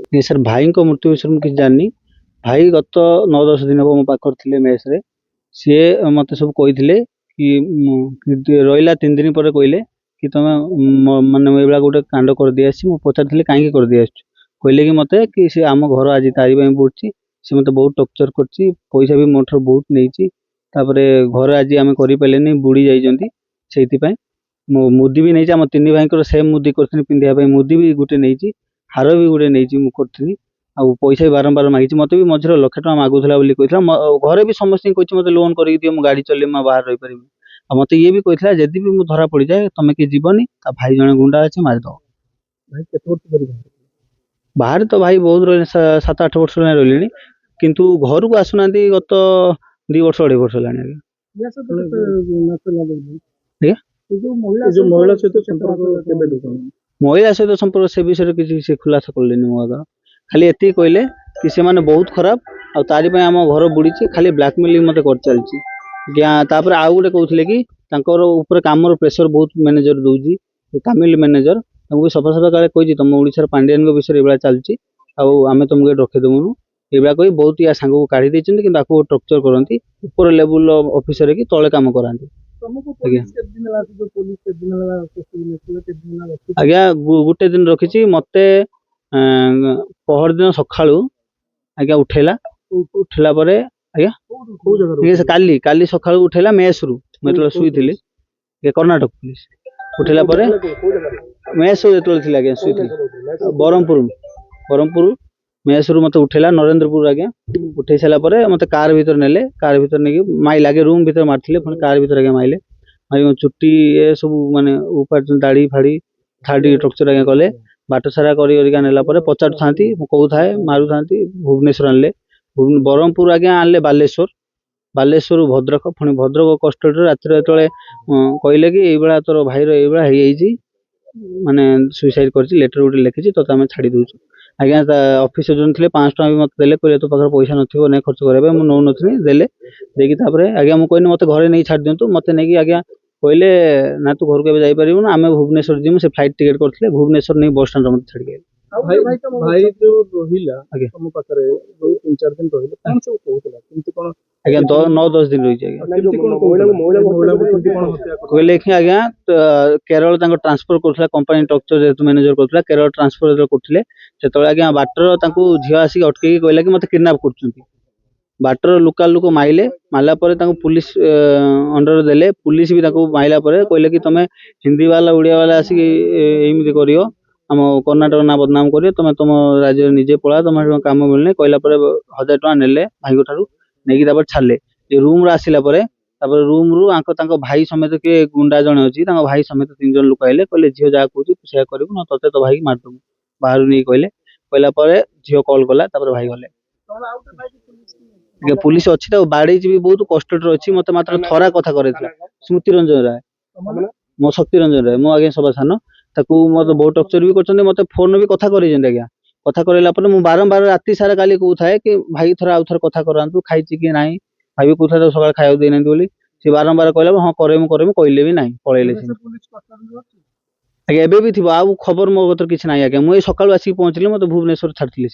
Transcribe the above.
नहीं सर भाई को मृत्यु विषय में किसी जानी भाई गत 9-10 दिन हम मो पाखर थे मेस रे सी मत सब कही कि रहा 3 दिन पर कहले कि तुम मानने ये गोटे कांड कर दी आसी मुझे पचारि कहीं कर दी आस कहले कि मत कि सी आम घर आज तारी बुड़ी सी मत बहुत टर्चर कर पैसा भी मोटर बहुत नहीं घर आज आम कर बुड़ी जाइए मुदी भी नहीं आम 3 भाई सेम मुदी कर पिंधा मुदी भी गोटे नहीं हार भी गोटे नहीं मुझे पैसा भी बारंबार मांगी मत भी मझे 1,00,000 टका मागुला घरे भी समस्त कही मत लोन कर दियो गाड़ी चल बाहर रही पारि मत ये भी कहता जदि भी मुझे धरा पड़ जाए तुम कि जीवनी भाई जन गुंडा अच्छे मारिद बाहर तो भाई बहुत रही 7-8 वर्ष रही किंतु घर को आसुना गत 2 वर्ष 2.5 वर्ष है महिला सहित संपर्क से विषय किसी खुलासा कले मो आगे खाली एति कहले कि से माने बहुत खराब आ तारी पे आम घर बुड़ी खाली ब्लैकमेलिंग मत कर चलची तापर आउ गोटे कहते कि ऊपर काम प्रेसर बहुत मैनेजर दूसरी तामिल मैनेजर भी सफा सफा काले कही तुम ओडिशा पांड्यान विषय ये चलती आम तुमको रखीदेवुनु ये कही बहुत या सांग को काढ़ी देते कि टर्चर करती ऊपर लेवल ऑफिसर की तले काम कराती आज्ञा गोटे दिन रखी मत पहर दिन सका आज्ञा उठेला आज्ञा काली काली सका उठेला मेस रु मैं शुई कर्णाटक पुलिस उठेला मेस जो आज्ञा शुई ब्रह्मपुर मेस रु मत उठेला नरेंद्रपुर आज्ञा उठे सारापर मत कार भर ने कार भर नहीं माइल आगे रूम भर मारते पुणी कार भर आगे माइले मार चुट्टी ये सब माने दाढ़ी फाड़ी थार्ड टर्चर आज्ञा कले बाट सारा करला पचार था कहू थाए मारू था भुवनेश्वर आनले ब्रह्मपुर आज्ञा आनले बालेश्वर भद्रक पुणी भद्रक कस्टडी राति जो कहले कि ये तोर भाईर ये माने सुइसाइड कर लेटर गोटे लिखी तो आम छाड़ी दूसु आज्ञा ऑफिस जो थे 500 टका भी मत देले कहले तो पाखे पैसा नथिबो नहीं खर्च करेंगे मुझे नौ नी देले आज्ञा मुझे कहनी मत घरे नहीं छाड़ दिंतु मत नहीं आज्ञा कहले ना तू घर को जापर आम भुवनेश्वर जीवु से फ्लाइट टिकेट करते भुवनेश्वर नहीं बस स्टाण्ड मत छाड़ी भाई जो रहिला तुम पाखरे जो 3-4 दिन रहिला कोन सब कहतला किंतु कोन आज्ञा 9-10 दिन रही कहले कि आज्ञा केरल ट्रांसफर करथला कंपनी टक्चर जेतु मैनेजर करथला केरल ट्रांसफर करथिले सेतले आज्ञा बाटर तांको झियो आसी अटके कहला कि मते किडनैप करचुंती बाटर लोकल लोक माइले मारला परे तांको पुलिस अंडर देले पुलिस भी तांको माइला परे कहले कि तमे हिंदी वाला उड़िया वाला आसी एमिति करियो आम कर्णाटक ना बदनाम करियो तमे तुम राज्य निजे पळा तुम काम मिलने कहला परे 1,000 टका नेले भाई ठारू नहीं कि छाड़े रूम रू आसला रूम रू तांको भाई समेत किए गुंडा जड़े अच्छी भाई समेत 3 जन लोक आइले कहले झील जहाँ कह तू कर ते तो भाई मारदेबू बाहर नहीं कहले कहला झील कल कला भाई गले पुलिस अच्छी बाड़ी भी बहुत कष्ट अच्छी मत मात्र थरा कथा कर स्मृति रंजन राय मो शक्ति रंजन राय मो आगे सभा सान मत बहुत टर्चर भी कर मत फोन भी कथा कर आज्ञा कथा कर बारंबार राति सारा काली कहूए कि भाई थोड़ा आउ थे कथा करातु खाई कि ना भाई भी कहता सका खाया देना बोली सी बारंबार कहला हाँ करे कहले भी ना पलैले आज्ञा एबे भी थी आउ खबर मो बतर किसी ना आज्ञा मुझे सकाल आसिक पहुँचली मत भुवनेश्वर छाड़ी